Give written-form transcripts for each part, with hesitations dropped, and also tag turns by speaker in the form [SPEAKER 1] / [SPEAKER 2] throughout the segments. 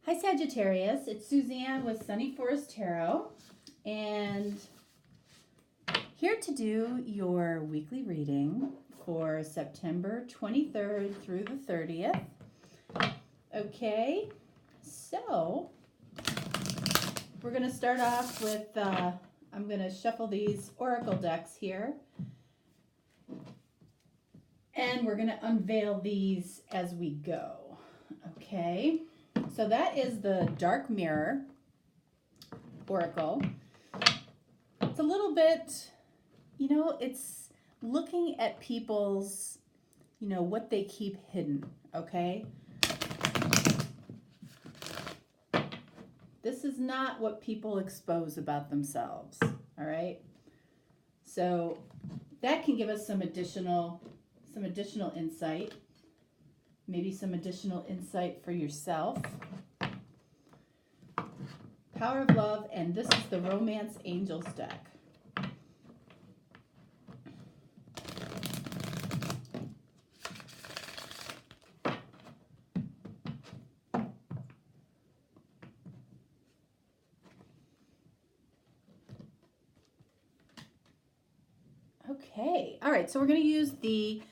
[SPEAKER 1] Hi Sagittarius, it's Suzanne with Sunny Forest Tarot, and here to do your weekly reading for September 23rd through the 30th. Okay, so we're going to start off with, I'm going to shuffle these oracle decks here, and we're going to unveil these as we go. Okay. So that is the Dark Mirror Oracle. It's a little bit, it's looking at people's, what they keep hidden, okay? This is not what people expose about themselves, all right? So that can give us some additional insight. Maybe some additional insight for yourself. Power of Love, and this is the Romance Angels deck. Okay, all right, so we're going to use the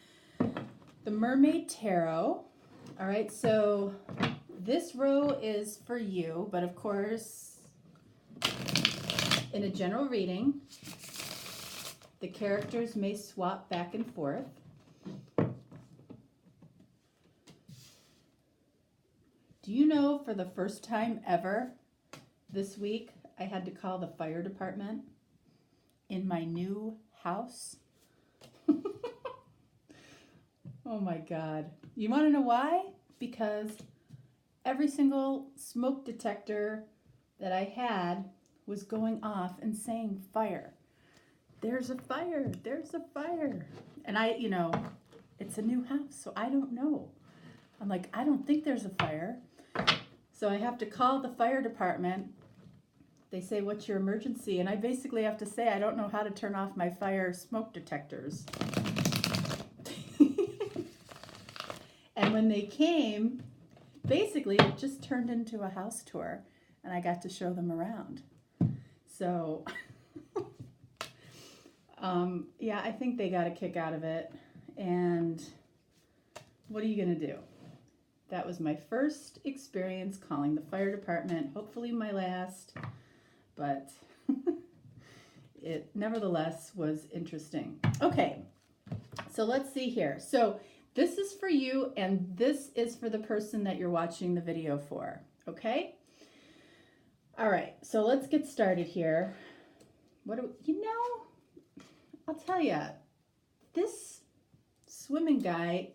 [SPEAKER 1] Mermaid Tarot. All right, so this row is for you, but of course, in a general reading, the characters may swap back and forth. Do you know, for the first time ever this week, I had to call the fire department in my new house? Oh my God. You want to know why? Because every single smoke detector that I had was going off and saying fire. There's a fire. There's a fire. And it's a new house, so I don't know. I'm like, I don't think there's a fire. So I have to call the fire department. They say, what's your emergency? And I basically have to say, I don't know how to turn off my fire smoke detectors. And when they came, basically it just turned into a house tour, and I got to show them around. So, yeah, I think they got a kick out of it. And what are you going to do? That was my first experience calling the fire department, hopefully my last, but it nevertheless was interesting. Okay, so let's see here. So this is for you, and this is for the person that you're watching the video for, okay? All right, so let's get started here. I'll tell you, this swimming guy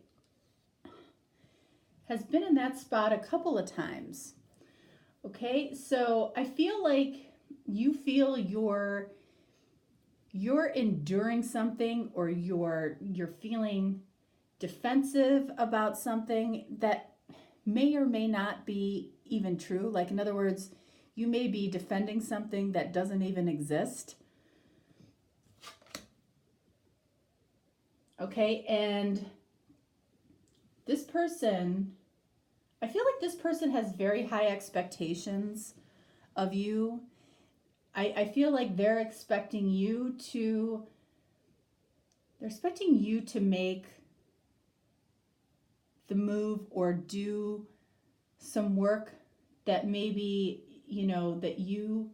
[SPEAKER 1] has been in that spot a couple of times, okay? So I feel like you feel you're enduring something, or you're feeling defensive about something that may or may not be even true. Like, in other words, you may be defending something that doesn't even exist. Okay, and this person, I feel like this person has very high expectations of you. I feel like they're expecting you to make the move or do some work that maybe, that you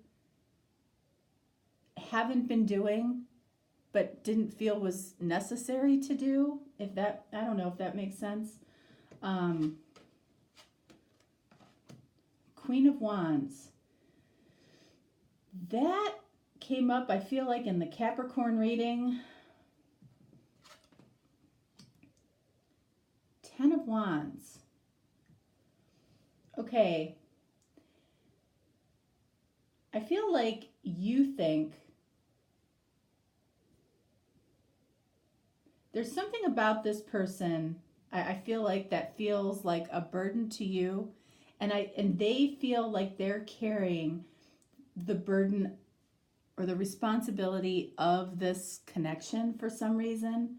[SPEAKER 1] haven't been doing but didn't feel was necessary to do. I don't know if that makes sense. Queen of Wands. That came up, I feel like, in the Capricorn reading. 10 of Wands. Okay. I feel like you think there's something about this person, I feel like, that feels like a burden to you, and they feel like they're carrying the burden or the responsibility of this connection for some reason.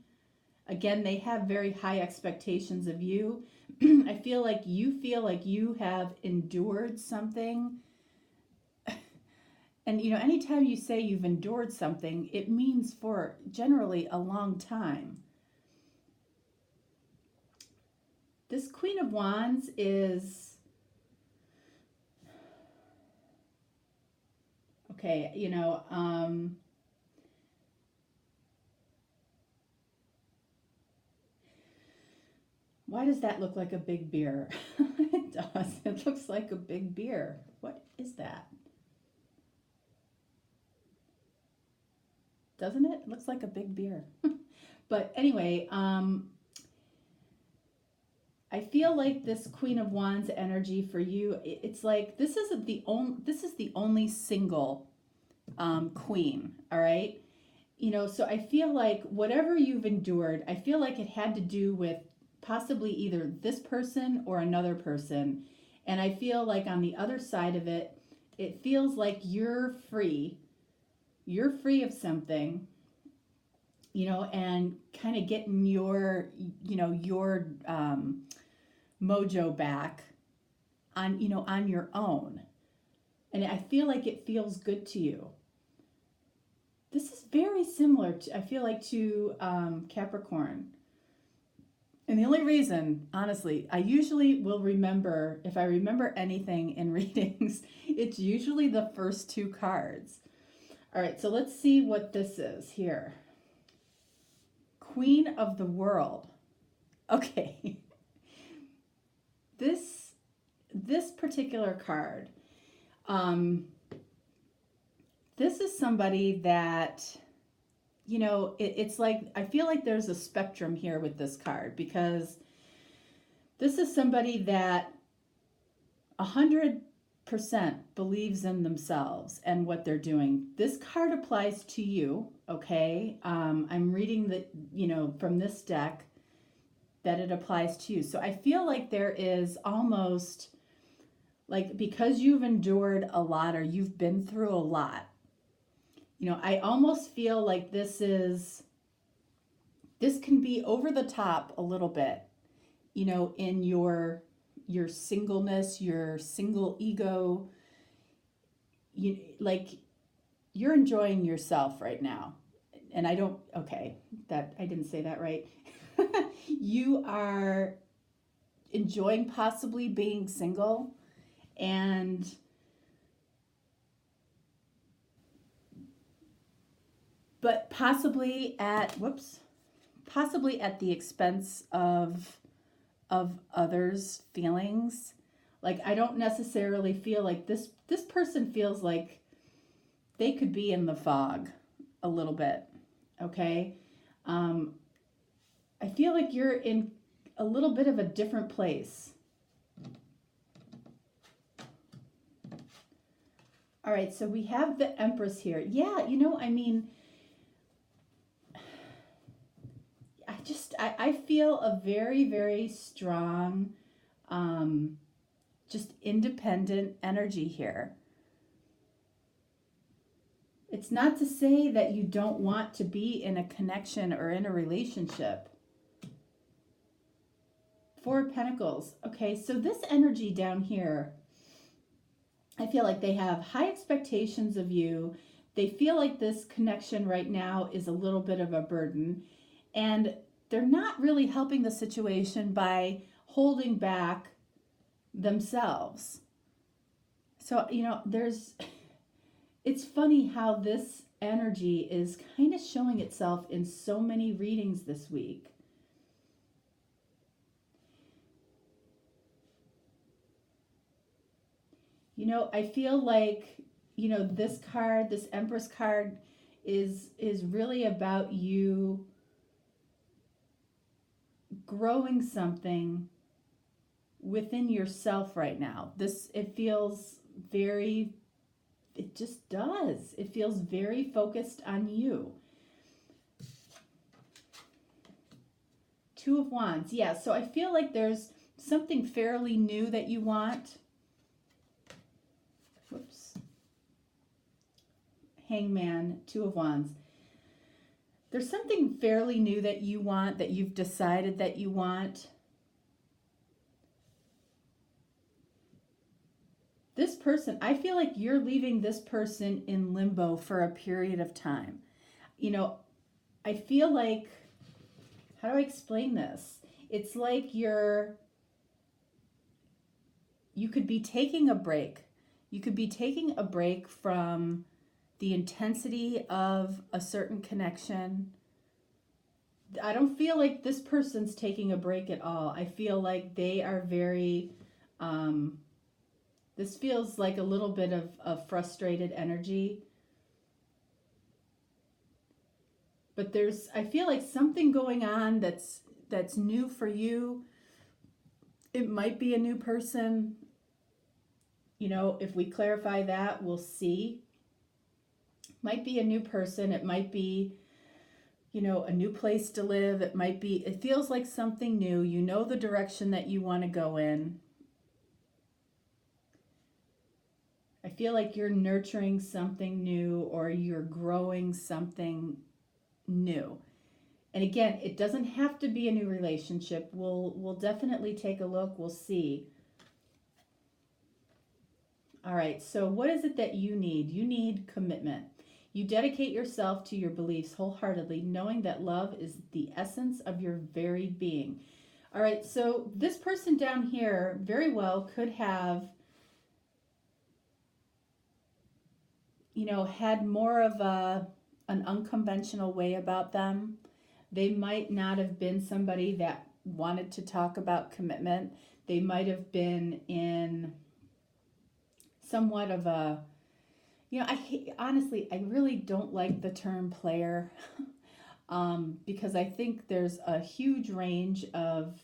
[SPEAKER 1] Again, they have very high expectations of you. I feel like you have endured something. And, anytime you say you've endured something, it means for generally a long time. This Queen of Wands is, okay, why does that look like a big beer? It does. It looks like a big beer. What is that? Doesn't it? It looks like a big beer. But anyway, I feel like this Queen of Wands energy for you, it's like this is the only single queen, all right? So I feel like whatever you've endured, I feel like it had to do with possibly either this person or another person. And I feel like on the other side of it, it feels like you're free. You're free of something, and kind of getting your mojo back on your own. And I feel like it feels good to you. This is very similar to, I feel like, to Capricorn. And the only reason, honestly, I usually will remember, if I remember anything in readings, it's usually the first two cards. All right, so let's see what this is here. Queen of the World. Okay. This particular card, this is somebody that, it's like, I feel like there's a spectrum here with this card, because this is somebody that 100% believes in themselves and what they're doing. This card applies to you, okay? I'm reading from this deck that it applies to you. So I feel like there is almost, like, because you've endured a lot or you've been through a lot, I almost feel like this can be over the top a little bit, in your singleness, your single ego. You're enjoying yourself right now. And I didn't say that right. You are enjoying possibly being single, but possibly at the expense of others' feelings. Like, I don't necessarily feel like this person feels like they could be in the fog a little bit, okay? I feel like you're in a little bit of a different place. All right, so we have the Empress here. Yeah, I feel a very, very strong, just independent energy here. It's not to say that you don't want to be in a connection or in a relationship. Four of Pentacles. Okay, so this energy down here, I feel like they have high expectations of you. They feel like this connection right now is a little bit of a burden, and they're not really helping the situation by holding back themselves. So, it's funny how this energy is kind of showing itself in so many readings this week. I feel like, this card, this Empress card is really about you growing something within yourself right now. It just does. It feels very focused on you. Two of Wands. Yeah, so I feel like there's something fairly new that you want. Whoops. Hangman, Two of Wands. There's something fairly new that you want, that you've decided that you want. this person, I feel like you're leaving this person in limbo for a period of time. You know, I feel like, how do I explain this? It's like you could be taking a break. You could be taking a break from the intensity of a certain connection. I don't feel like this person's taking a break at all. I feel like they are very, this feels like a little bit of frustrated energy. But I feel like something going on that's new for you. It might be a new person. You know, if we clarify that, we'll see. Might be a new person. It might be, you know, a new place to live. It feels like something new. You know the direction that you want to go in. I feel like you're nurturing something new, or you're growing something new. And again, it doesn't have to be a new relationship. We'll definitely take a look. We'll see. All right, so what is it that you need? You need commitment. You dedicate yourself to your beliefs wholeheartedly, knowing that love is the essence of your very being. All right, so this person down here very well could have, you know, had more of an unconventional way about them. They might not have been somebody that wanted to talk about commitment. They might have been in somewhat of a, you know, honestly, I really don't like the term player because I think there's a huge range of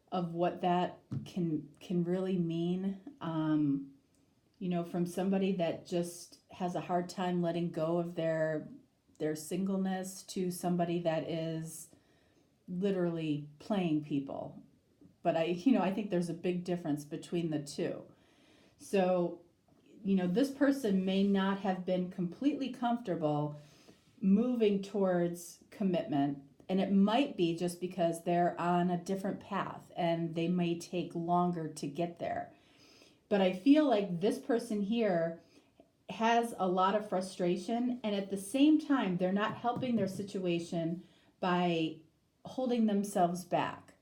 [SPEAKER 1] what that can really mean. You know, from somebody that just has a hard time letting go of their singleness to somebody that is literally playing people. But I think there's a big difference between the two. So, you know, this person may not have been completely comfortable moving towards commitment, and it might be just because they're on a different path and they may take longer to get there. But I feel like this person here has a lot of frustration, and at the same time, they're not helping their situation by holding themselves back.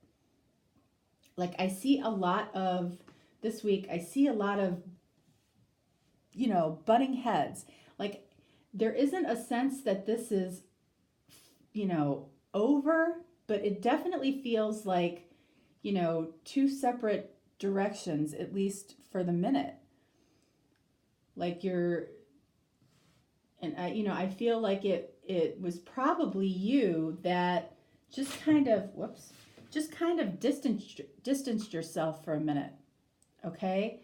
[SPEAKER 1] Like I see a lot of, this week, I see a lot of, you know, butting heads. Like there isn't a sense that this is, you know, over, but it definitely feels like, you know, two separate directions, at least for the minute. Like I feel like it was probably you that just kind of distanced yourself for a minute. Okay?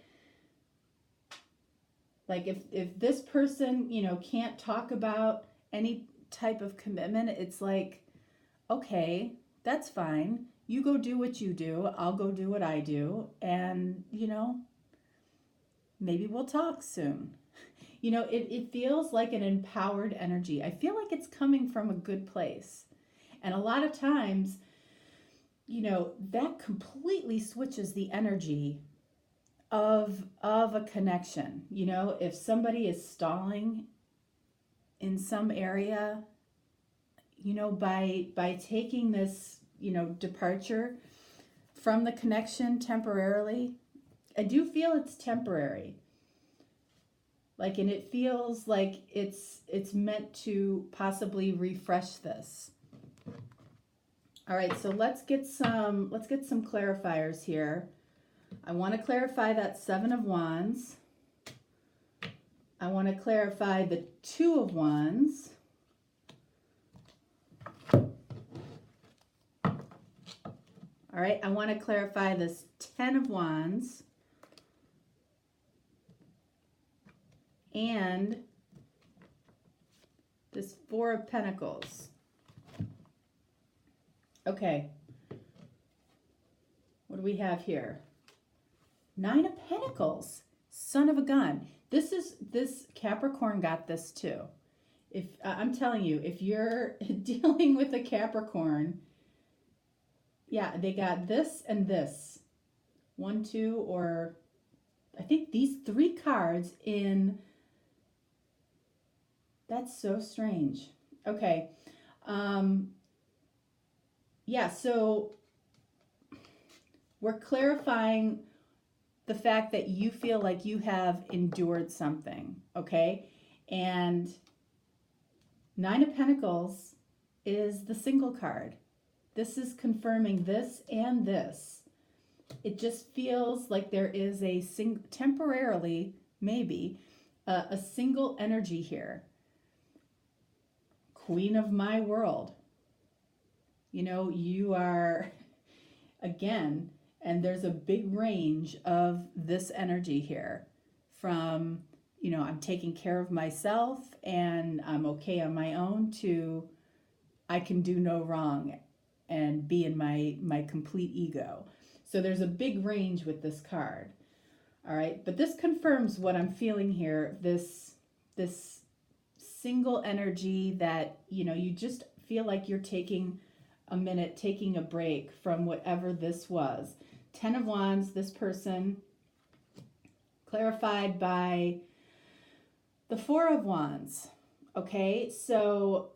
[SPEAKER 1] Like if this person, you know, can't talk about any type of commitment, it's like, okay, that's fine. You go do what you do. I'll go do what I do. And, you know, maybe we'll talk soon. You know, it feels like an empowered energy. I feel like it's coming from a good place. And a lot of times, you know, that completely switches the energy of a connection. You know, if somebody is stalling in some area, you know, by taking this, you know, departure from the connection temporarily, I do feel it's temporary. Like, and it feels like it's meant to possibly refresh this. All right, so let's get some clarifiers here. I want to clarify that 7 of Wands. I want to clarify the 2 of Wands. All right, I want to clarify this 10 of Wands. And this 4 of Pentacles. Okay. What do we have here? 9 of Pentacles. Son of a gun. This Capricorn got this too. If I'm telling you, if you're dealing with a Capricorn, yeah, they got this and this. 1, 2, or I think these 3 cards in, that's so strange. Okay. Yeah, so we're clarifying the fact that you feel like you have endured something, okay? And 9 of Pentacles is the single card. This is confirming this and this. It just feels like there is a temporarily, maybe, a single energy here. Queen of my world. You know, you are, again, and there's a big range of this energy here from, you know, I'm taking care of myself and I'm okay on my own to I can do no wrong and be in my complete ego. So there's a big range with this card. All right, but this confirms what I'm feeling here, this single energy that, you know, you just feel like you're taking a minute, taking a break from whatever this was. 10 of Wands, this person, clarified by the 4 of Wands. Okay, so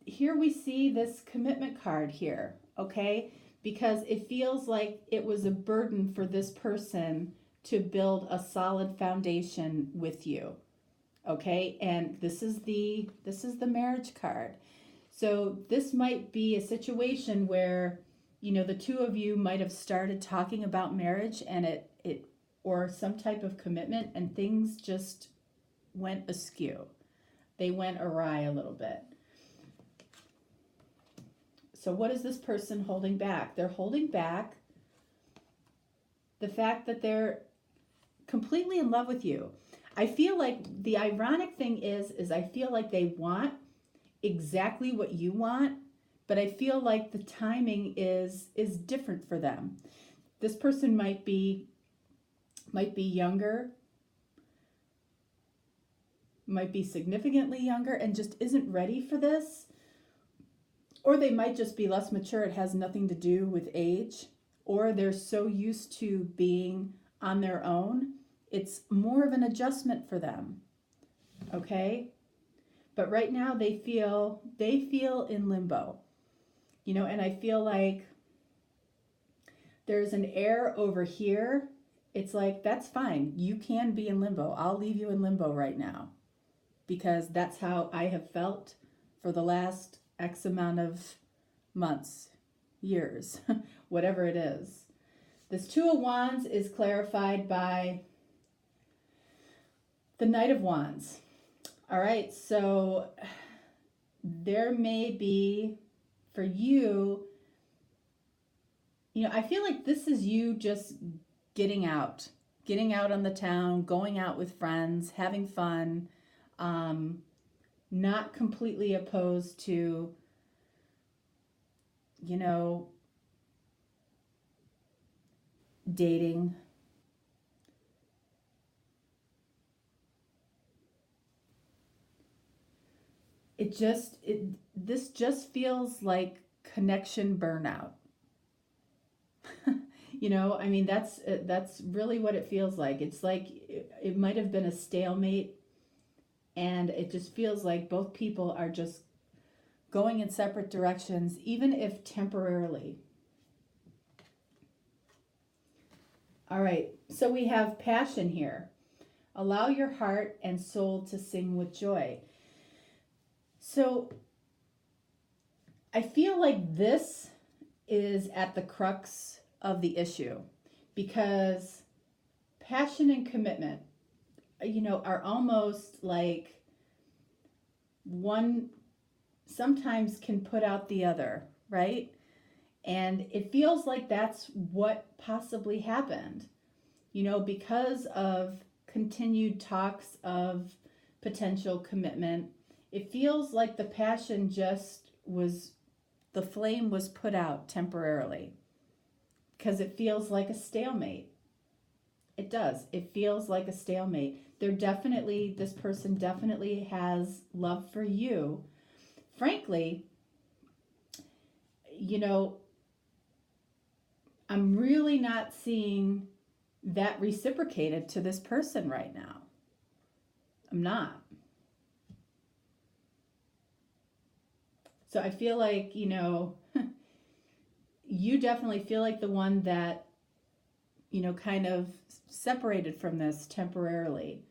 [SPEAKER 1] here we see this commitment card here, okay? Because it feels like it was a burden for this person to build a solid foundation with you. Okay? And this is the marriage card. So this might be a situation where, you know, the two of you might have started talking about marriage and it or some type of commitment, and things just went askew. They went awry a little bit. So what is this person holding back? They're holding back the fact that they're completely in love with you. I feel like the ironic thing is I feel like they want exactly what you want, but I feel like the timing is different for them. This person might be younger, might be significantly younger, and just isn't ready for this. Or they might just be less mature. It has nothing to do with age. Or they're so used to being on their own, it's more of an adjustment for them. Okay? But right now they feel in limbo. You know, and I feel like there's an air over here. It's like, that's fine. You can be in limbo. I'll leave you in limbo right now. Because that's how I have felt for the last X amount of months, years, whatever it is. This 2 of Wands is clarified by the Knight of Wands. All right, so there may be, for you, you know, I feel like this is you just getting out on the town, going out with friends, having fun, not completely opposed to, you know, dating. This just feels like connection burnout. You know, I mean, that's really what it feels like. It's like it might have been a stalemate, and it just feels like both people are just going in separate directions, even if temporarily. All right, so we have passion here. Allow your heart and soul to sing with joy. So I feel like this is at the crux of the issue, because passion and commitment, you know, are almost like one sometimes can put out the other, right? And it feels like that's what possibly happened, you know, because of continued talks of potential commitment. It feels like the passion just was, the flame was put out temporarily, because it feels like a stalemate. It does. It feels like a stalemate. This person definitely has love for you. Frankly, you know, I'm really not seeing that reciprocated to this person right now. I'm not. So I feel like, you know, you definitely feel like the one that, you know, kind of separated from this temporarily.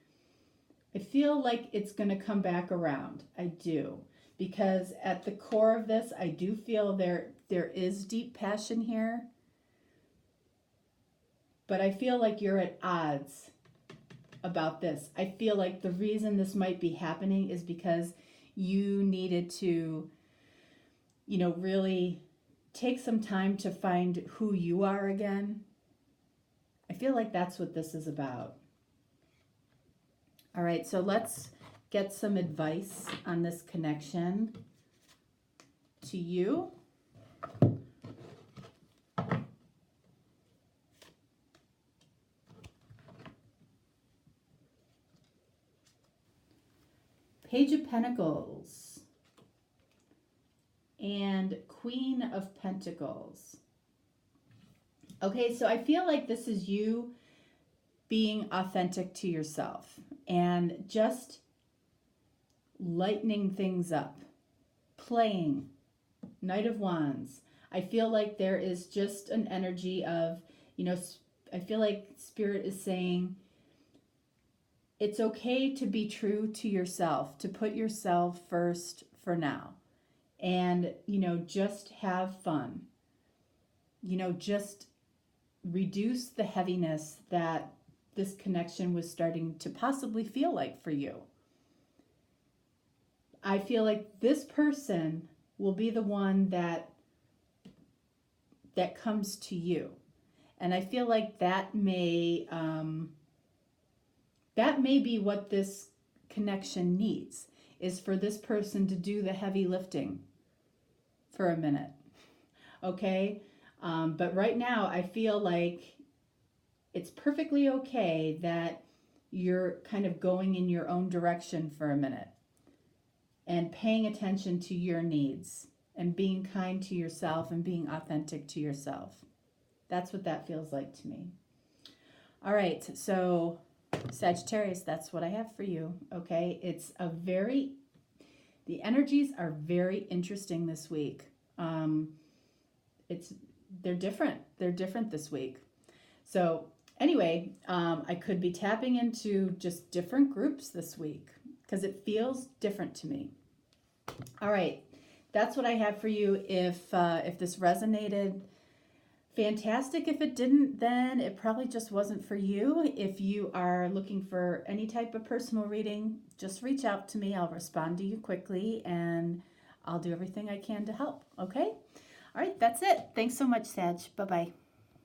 [SPEAKER 1] I feel like it's going to come back around. I do. Because at the core of this, I do feel there is deep passion here. But I feel like you're at odds about this. I feel like the reason this might be happening is because you needed to, you know, really take some time to find who you are again. I feel like that's what this is about. All right, so let's get some advice on this connection to you. Page of Pentacles and Queen of Pentacles. Okay, so I feel like this is you being authentic to yourself and just lightening things up, playing. Knight of Wands. I feel like there is just an energy of, you know, I feel like Spirit is saying it's okay to be true to yourself, to put yourself first for now. And, you know, just have fun. You know, just reduce the heaviness that this connection was starting to possibly feel like for you. I feel like this person will be the one that comes to you. And I feel like that may be what this connection needs, is for this person to do the heavy lifting for a minute. Okay? But right now, I feel like it's perfectly okay that you're kind of going in your own direction for a minute and paying attention to your needs and being kind to yourself and being authentic to yourself. That's what that feels like to me. All right, so Sagittarius, that's what I have for you, okay? The energies are very interesting this week. They're different. They're different this week. So anyway, I could be tapping into just different groups this week because it feels different to me. All right, that's what I have for you. If this resonated, fantastic. If it didn't, then it probably just wasn't for you. If you are looking for any type of personal reading, just reach out to me. I'll respond to you quickly, and I'll do everything I can to help, okay? All right, that's it. Thanks so much, Sag. Bye-bye.